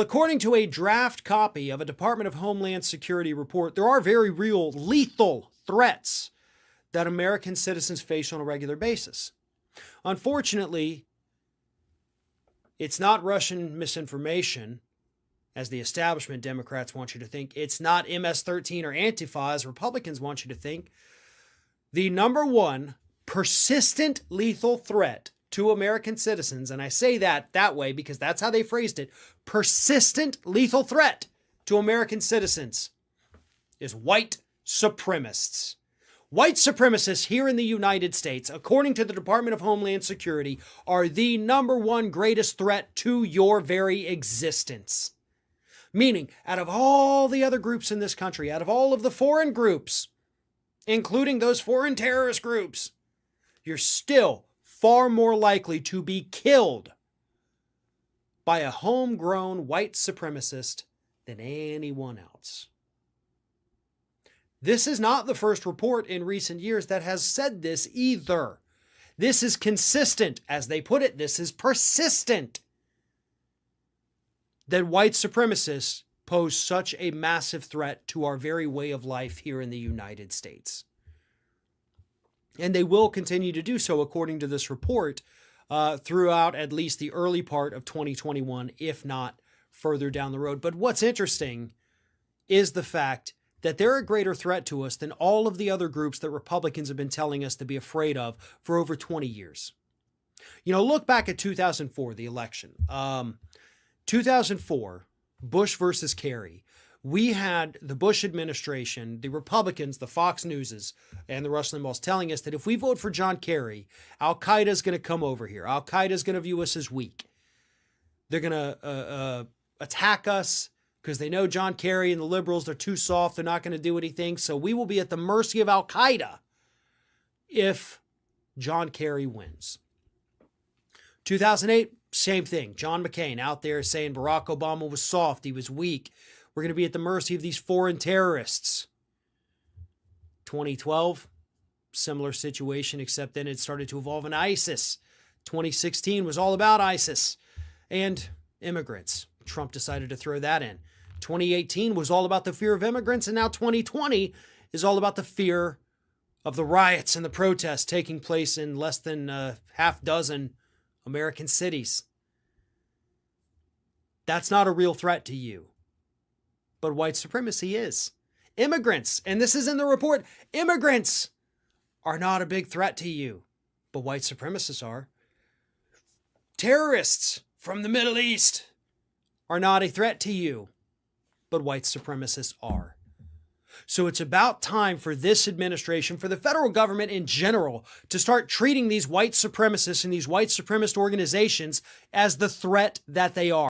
According to a draft copy of a Department of Homeland Security report, there are very real lethal threats that American citizens face on a regular basis. Unfortunately, it's not Russian misinformation, as the establishment Democrats want you to think. It's not MS-13 or Antifa, as Republicans want you to think. The number one persistent lethal threat to American citizens, and I say that way because that's how they phrased it, persistent lethal threat to American citizens is white supremacists. White supremacists here in the United States, according to the Department of Homeland Security, are the number one greatest threat to your very existence. Meaning, out of all the other groups in this country, out of all of the foreign groups, including those foreign terrorist groups, you're still far more likely to be killed by a homegrown white supremacist than anyone else. This is not the first report in recent years that has said this either. This is consistent. As they put it, this is persistent. That white supremacists pose such a massive threat to our very way of life here in the United States. And they will continue to do so, according to this report, throughout at least the early part of 2021, if not further down the road. But what's interesting is the fact that they're a greater threat to us than all of the other groups that Republicans have been telling us to be afraid of for over 20 years. You know, look back at 2004, the election. 2004, Bush versus Kerry. We had the Bush administration, the Republicans, the Fox Newses, and the Rush Limbaughs telling us that if we vote for John Kerry, Al-Qaeda is going to come over here. Al-Qaeda is going to view us as weak. They're going to attack us because they know John Kerry and the liberals, they're too soft. They're not going to do anything. So we will be at the mercy of Al-Qaeda if John Kerry wins. 2008, same thing. John McCain out there saying Barack Obama was soft. He was weak. We're going to be at the mercy of these foreign terrorists. 2012, similar situation, except then it started to evolve in ISIS. 2016 was all about ISIS and immigrants. Trump decided to throw that in. 2018 was all about the fear of immigrants, and now 2020 is all about the fear of the riots and the protests taking place in less than half dozen American cities. That's not a real threat to you. But white supremacy is. Immigrants, and this is in the report, immigrants are not a big threat to you, but white supremacists are. Terrorists from the Middle East are not a threat to you, but white supremacists are. So it's about time for this administration, for the federal government in general, to start treating these white supremacists and these white supremacist organizations as the threat that they are.